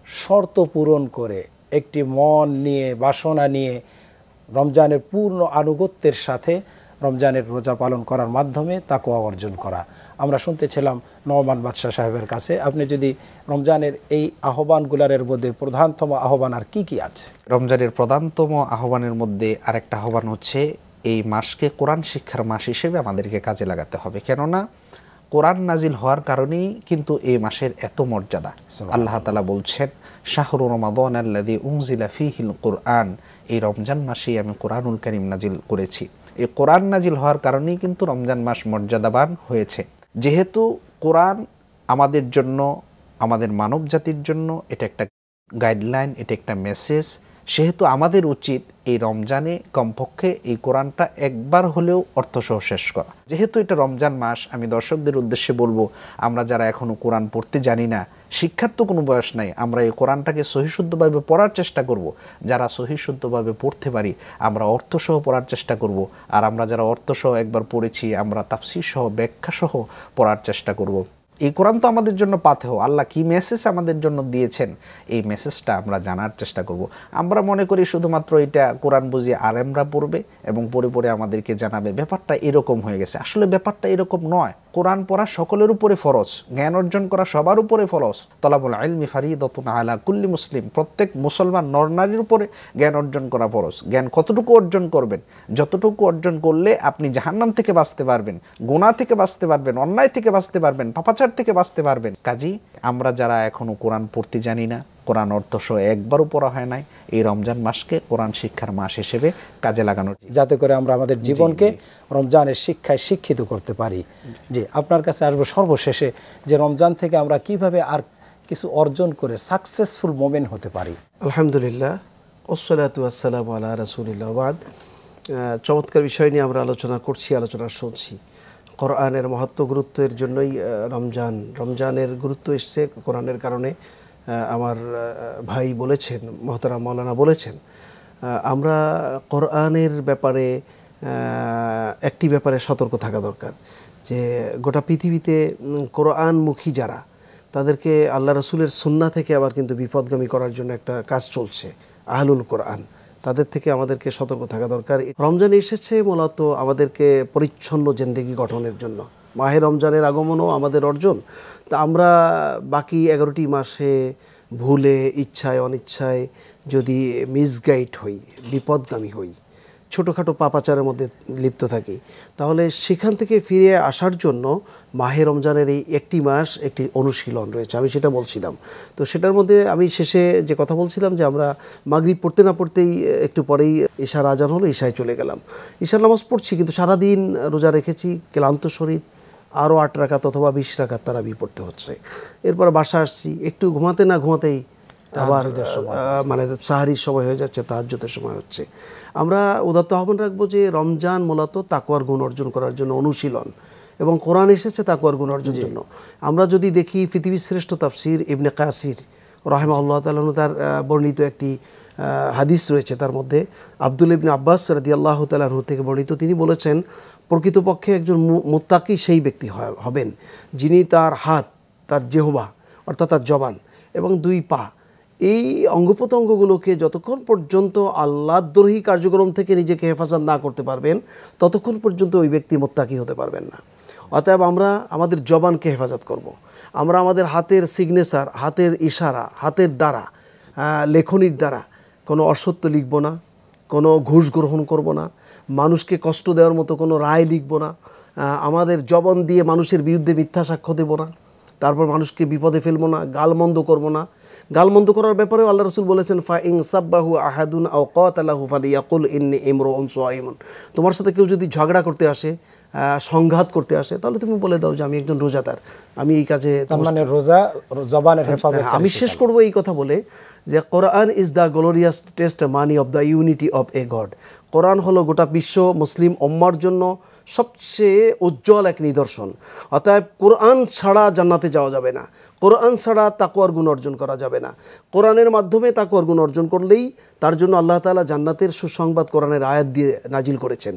শর্ত পূরণ করে একটি মন নিয়ে, বাসনা নিয়ে রমজানের পূর্ণ আনুগত্যের সাথে রমজানের রোজা পালন করার মাধ্যমে তাকওয়া অর্জন করা। আমরা শুনতেছিলাম নোমান বাদশাহ সাহেবের কাছে, আপনি যদি রমজানের এই আহ্বানগুলার মধ্যে প্রধানতম আহ্বান আর কি কি আছে? রমজানের প্রধানতম আহ্বানের মধ্যে আরেকটা আহ্বান হচ্ছে এই মাসকে কোরআন শিক্ষার মাস হিসেবে আমাদেরকে কাজে লাগাতে হবে। কেননা কোরআন নাজিল হওয়ার কারণেই কিন্তু এই মাসের এত মর্যাদা। আল্লাহ তাআলা বলছেন, শাহরু রমাদান আল্লাযী উনজিলা ফীহিল কুরআন, এই রমজান মাসেই আমি কোরআনুল কারীম নাজিল করেছি। এই কোরআন নাজিল হওয়ার কারণেই কিন্তু রমজান মাস মর্যাদাবান হয়েছে। যেহেতু কোরআন আমাদের জন্য, আমাদের মানব জাতির জন্য এটা একটা গাইডলাইন, এটা একটা মেসেজ, সেহেতু আমাদের উচিত এই রমজানে কমপক্ষে এই কোরআনটা একবার হলেও অর্থসহ শেষ করা। যেহেতু এটা রমজান মাস, আমি দর্শকদের উদ্দেশ্যে বলবো, আমরা যারা এখনও কোরআন পড়তে জানি না, শিক্ষার তো কোনো বয়স নাই, আমরা এই কোরআনটাকে সহিশুদ্ধভাবে পড়ার চেষ্টা করব। যারা সহিশুদ্ধভাবে পড়তে পারি আমরা অর্থসহ পড়ার চেষ্টা করব, আর আমরা যারা অর্থসহ একবার পড়েছি আমরা তাফসীর সহ, ব্যাখ্যা সহ পড়ার চেষ্টা করব। এই কোরআন তো আমাদের জন্য পাথেয়, আল্লাহ কি মেসেজ আমাদের জন্য দিয়েছেন এই মেসেজটা আমরা জানার চেষ্টা করব। আমরা মনে করি শুধুমাত্র এটা কোরআন বুঝিয়ে আলেমরা পড়বে এবং পড়ে পড়ে আমাদেরকে জানাবে, ব্যাপারটা এরকম হয়ে গেছে। আসলে ব্যাপারটা এরকম নয়। কোরআন পড়া সকলের উপরে ফরজ, জ্ঞান অর্জন করা সবার উপরে ফরজ। তলাবুল ইলমি ফারিদাতুন আলা কুল্লি মুসলিম, প্রত্যেক মুসলমান নরনারীর উপরে জ্ঞান অর্জন করা ফরজ। জ্ঞান কতটুকু অর্জন করবেন? যতটুকু অর্জন করলে আপনি জাহান্নাম থেকে বাঁচতে পারবেন, গুনাহ থেকে বাঁচতে পারবেন, অন্যায় থেকে বাঁচতে পারবেন, পাপাচার থেকে বাঁচতে পারবেন। কাজী আমরা যারা এখনো কোরআন পড়তে জানি না, কোরআন অর্থসহ একবারও পড়া হয় নাই, এই রমজান মাসকে কোরআন শিক্ষার মাস হিসেবে কাজে লাগানোর, যাতে করে আমরা আমাদের জীবনকে রমজানের শিক্ষায় শিক্ষিত করতে পারি। জি, আপনার কাছে আসবো সর্বশেষে, যে রমজান থেকে আমরা কিভাবে আর কিছু অর্জন করে সাকসেসফুল মোমেন্ট হতে পারি। আলহামদুলিল্লাহ, ওয়াসসালাতু ওয়াসসালামু আলা রাসূলিল্লাহ বাদ। চমৎকার বিষয় নিয়ে আমরা আলোচনা করছি, আলোচনা শুনছি। কোরআনের মহত্ব গুরুত্বের জন্যই রমজানের গুরুত্ব এসছে কোরআনের কারণে। আমার ভাই বলেছেন, মোহতারাম মাওলানা বলেছেন, আমরা কোরআনের ব্যাপারে একটি ব্যাপারে সতর্ক থাকা দরকার, যে গোটা পৃথিবীতে কোরআনমুখী যারা, তাদেরকে আল্লাহ রসুলের সুন্নাহ থেকে আবার কিন্তু বিপদগামী করার জন্য একটা কাজ চলছে, আহলুল কোরআন, তাদের থেকে আমাদেরকে সতর্ক থাকা দরকার। রমজান এসেছে মূলত আমাদেরকে পরিচ্ছন্ন জিন্দেগি গঠনের জন্য। মাহে রমজানের আগমনও আমাদের অর্জন। তা আমরা বাকি 11টি মাসে ভুলে, ইচ্ছায় অনিচ্ছায় যদি মিসগাইড হই, বিপদগামী হই, ছোটোখাটো পাপাচারের মধ্যে লিপ্ত থাকি, তাহলে সেখান থেকে ফিরে আসার জন্য মাহে রমজানের এই একটি মাস একটি অনুশীলন রয়েছে। আমি সেটা বলছিলাম। তো সেটার মধ্যে আমি শেষে যে কথা বলছিলাম, যে আমরা মাগরিব পড়তে না পড়তেই একটু পরেই ঈশার আজান হলো, ঈশায় চলে গেলাম। ঈশার নামাজ পড়ছি, কিন্তু সারাদিন রোজা রেখেছি, ক্লান্ত শরীর, আরও 8 রাকাত অথবা 20 রাকাত তারাবি পড়তে হচ্ছে। এরপর বাসা আসছি, একটু ঘুমাতে না ঘুমাতেই আবার মানে সাহারির সময় হয়ে যাচ্ছে, তাহাজ্জুদের সময় হচ্ছে। আমরা উদাত্ত আহ্বান রাখবো যে রমজান মূলত তাকওয়ার গুণ অর্জন করার জন্য অনুশীলন, এবং কোরআন এসেছে তাকওয়ার গুণ অর্জনের জন্য। আমরা যদি দেখি পৃথিবীর শ্রেষ্ঠ তাফসির ইবনে কাসির রাহিমাহুল্লাহ তাআলা, তার বর্ণিত একটি হাদিস রয়েছে, তার মধ্যে আব্দুল ইবনে আব্বাস রাদিয়াল্লাহু তাআলা আনহু থেকে বর্ণিত, তিনি বলেছেন, প্রকৃতপক্ষে একজন মুত্তাকি সেই ব্যক্তি হবেন যিনি তার হাত, তার জিহ্বা অর্থাৎ তার জবান এবং 2 পা, এই অঙ্গপ্রত্যঙ্গগুলোকে যতক্ষণ পর্যন্ত আল্লাহদ্রোহী কার্যক্রম থেকে নিজেকে হেফাজত না করতে পারবেন, ততক্ষণ পর্যন্ত ওই ব্যক্তি মুত্তাকি হতে পারবেন না। অতএব আমরা আমাদের জবানকে হেফাজত করব। আমরা আমাদের হাতের সিগনেচার, হাতের ইশারা, হাতের দ্বারা, লেখনির দ্বারা কোনো অসত্য লিখব না, কোনো ঘুষ গ্রহণ করব না, মানুষকে কষ্ট দেওয়ার মতো কোনো রায় লিখব না, আমাদের জবান দিয়ে মানুষের বিরুদ্ধে মিথ্যা সাক্ষ্য দেব না, তারপর মানুষকে বিপদে ফেলবো না, গালমন্দ করব না, গালমন্দ করার ব্যাপারেও আল্লাহ রাসূল বলেছেন ফা ইন সাব্বাহু আহাদুন আও কাতালাহু ফালিয়াকুল ইন্নী ইমরুউন সাইমুন। তোমার সাথে কেউ যদি ঝগড়া করতে আসে, সংঘাত করতে আসে, তাহলে তুমি বলে দাও যে আমি একজন রোজাদার, আমি এই কাজে, তার মানে রোজা জবানের হেফাজত। আমি শেষ করব এই কথা বলে যে Quran is the glorious testament of the unity of a God. Quran হলো গোটা বিশ্ব মুসলিম উম্মার জন্য সবচেয়ে উজ্জ্বল এক নিদর্শন। অতএব কোরআন ছাড়া জান্নাতে যাওয়া যাবে না, কোরআন ছাড়া তাকওয়ার গুণ অর্জন করা যাবে না। কোরআনের মাধ্যমে তাকওয়ার গুণ অর্জন করলেই তার জন্য আল্লাহ তাআলা জান্নাতের সুসংবাদ কোরআনের আয়াত দিয়ে নাজিল করেছেন।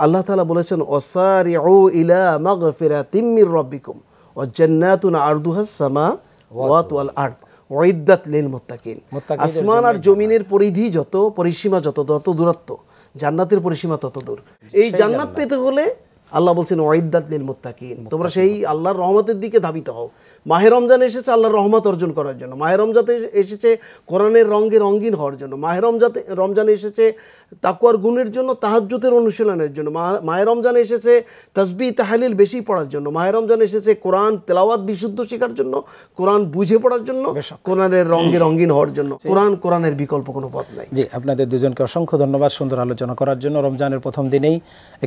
আল্লাহ তাআলা বলেছেন ওয়াসারিউ ইলা মাগফিরাতিম মির রাব্বিকুম ওয়া জান্নাতুন আরদুহাস সামাওয়াতু ওয়াল আরদ উইদ্দাত লিল মুত্তাকিন। আসমান আর জমিনের পরিধি যত, পরিসীমা যত, তত দূরত্ব, জান্নাতের পরিসীমা তত দূর। এই জান্নাত পেতে হলে আল্লাহ বলছেন ওয়াইদ্দাত লিল মুত্তাকিন, তোমরা সেই আল্লাহর রহমতের দিকে ধাবিত হও। মাহে রমজান এসেছে আল্লাহর রহমত অর্জন করার জন্য, মাহে রমজানে এসেছে কোরআনের রঙে রঙিন হওয়ার জন্য, মাহে রমজানে এসেছে তাকওয়ার গুণের জন্য, তাহাজ্জুদের অনুশীলনের জন্য, মাহে রমজানে এসেছে তাসবিহ তাহলিল বেশি পড়ার জন্য, মাহে রমজানে এসেছে কোরআন তেলাওয়াত বিশুদ্ধ শেখার জন্য, কোরআন বুঝে পড়ার জন্য, কোরআনের রঙে রঙিন হওয়ার জন্য। কোরআনের বিকল্প কোনো পথ নাই। জি, আপনাদের দুজনকে অসংখ্য ধন্যবাদ সুন্দর আলোচনা করার জন্য। রমজানের প্রথম দিনেই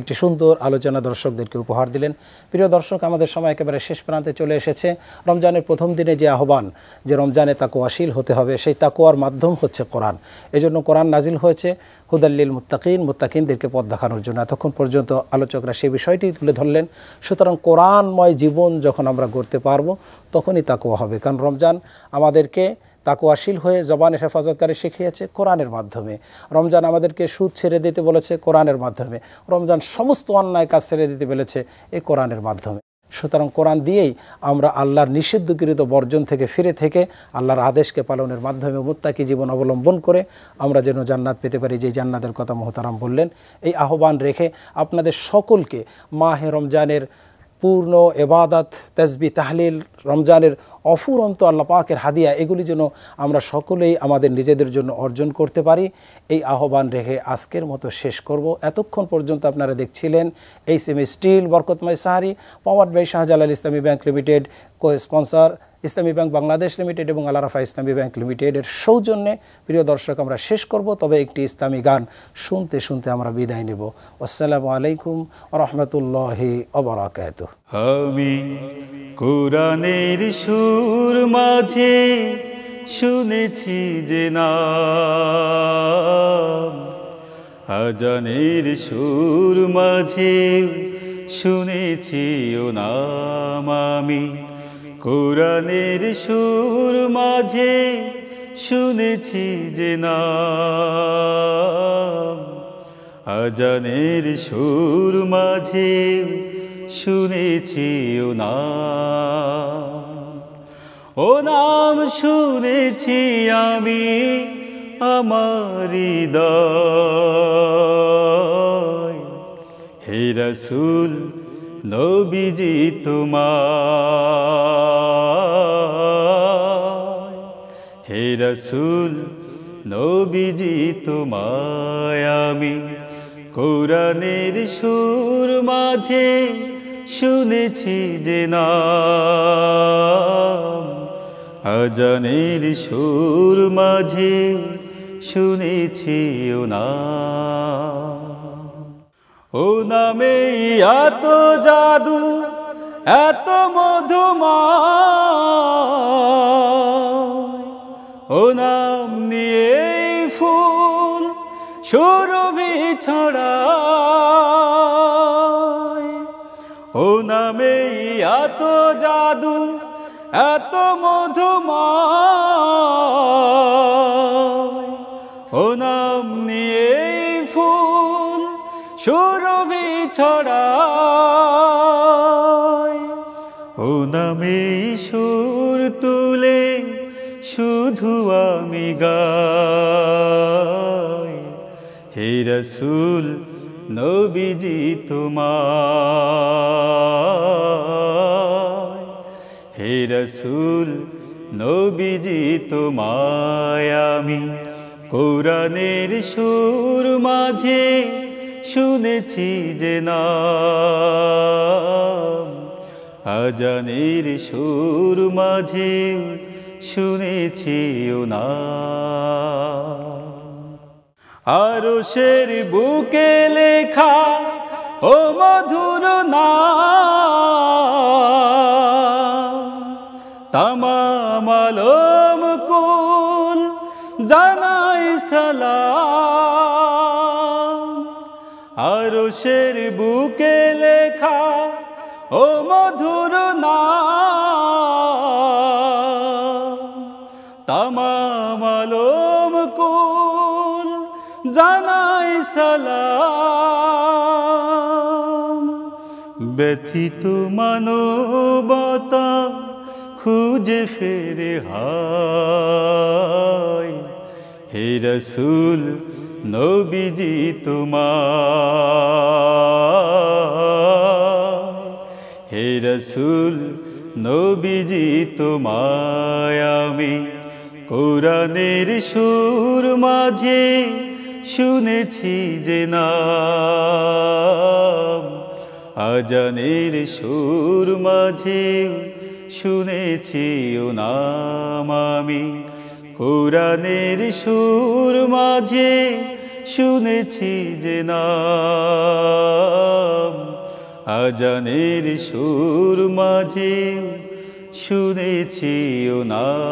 একটি সুন্দর আলোচনা দর্শকদেরকে উপহার দিলেন। প্রিয় দর্শক, আমাদের সময় একেবারে শেষ প্রান্তে চলে এসেছে। রমজানের প্রথম দিনে যে আহ্বান, যে রমজানে তাকওয়াশীল হতে হবে, সেই তাকওয়ার মাধ্যম হচ্ছে কোরআন। এজন্য কোরআন নাজিল হয়েছে হুদাল্লিল মুত্তাকিন, মুত্তাকিনদেরকে পথ দেখানোর জন্য। এতক্ষণ পর্যন্ত আলোচকরা সেই বিষয়টি তুলে ধরলেন। সুতরাং কোরআনময় জীবন যখন আমরা গড়তে পারবো, তখনই তাকওয়া হবে। কারণ রমজান আমাদেরকে তাকওয়াশীল হয়ে জবানের হেফাজতকারী শিখিয়েছে কোরআনের মাধ্যমে। রমজান আমাদেরকে সুদ ছেড়ে দিতে বলেছে কোরআনের মাধ্যমে। রমজান সমস্ত অন্যায় কাজ ছেড়ে দিতে বলেছে এই কোরআনের মাধ্যমে। সুতরাং কোরআন দিয়েই আমরা আল্লাহর নিষিদ্ধকৃত বর্জন থেকে ফিরে থেকে আল্লাহর আদেশকে পালনের মাধ্যমে মুত্তাকি জীবন অবলম্বন করে আমরা যেন জান্নাত পেতে পারি, যে জান্নাতের কথা মুহতারাম বললেন। এই আহ্বান রেখে আপনাদের সকলকে মাহে রমজানের পূর্ণ ইবাদত, তাসবিহ তাহলিল, রমজানের অফুরন্ত আল্লাহ পাকের হাদিয়া, এগুলি যেন আমরা সকলেই আমাদের নিজেদের জন্য অর্জন করতে পারি, এই আহ্বান রেখে আজকের মতো শেষ করব। এতক্ষণ পর্যন্ত আপনারা দেখছিলেন এইচএম স্টিল বরকতময় sehri, powered by Shahjalal Islami bank limited, co sponsor Islami bank Bangladesh limited এবং আল রাফা ইসলামী ব্যাংক লিমিটেডের সৌজন্যে। প্রিয় দর্শক, আমরা শেষ করব, তবে একটি ইসলামী গান শুনতে শুনতে আমরা বিদায় নেব। আসসালামু আলাইকুম ওয়া রাহমাতুল্লাহি ওয়া বারাকাতুহু। আমি কোরআনের সুর মাঝে শুনেছি যে নাম, আজানের সুর মাঝে শুনেছি ও নাম। আমি কোরআনের সুর মাঝে শুনেছি যে নাম, আজানের সুর মাঝে শুনেছি ও নাম। ও নাম শুনেছি আমি আমার হৃদয়, হে রাসূল নবীজি তোমায়, হে রাসূল নবীজি তোমায়। আমি কোরআনের সুর মাঝে শুনেছি যে নাম, আজানের সুর মাঝে শুনেছি ও নাম। ও নামে এত জাদু, এত মধুময়, ও নাম নিয়ে ফুল সুরভি ছড়ায়। ও নামে এত জাদু, এত মধুময়, ও নাম নিয়ে ফুল সুরভি ছড়ায়। ও নামে সুর তুলে শুধু আমি গাই, হে রাসূল নবীজি তোমায়, হে রাসূল নবীজি তোমায়। আমি কোরআনের সুর মাঝে শুনেছি যে নাম, আজানের সুর মাঝে শুনেছি ও না। আরশের বুকে লেখা ও মধুর নাম, তামাম আলম কুল জানাই সালাম। আরশের বুকে লেখা ও মধুর নাম, তামাম আলম কুল জানাই সালাম। ব্যথিত মানবতা খুঁজে ফেরে হায়, হে রাসূল নবীজি তোমায়, হে রাসূল নবীজি তোমায় আমি কোরআনের সুর মাঝে শুনেছি যে নাম। আজানের সুর মাঝে শুনেছি ও নাম আমি, কোরআনের সুর মাঝে শুনেছি যে নাম। আজানের সুর মাঝে শুনেছি ও নাম।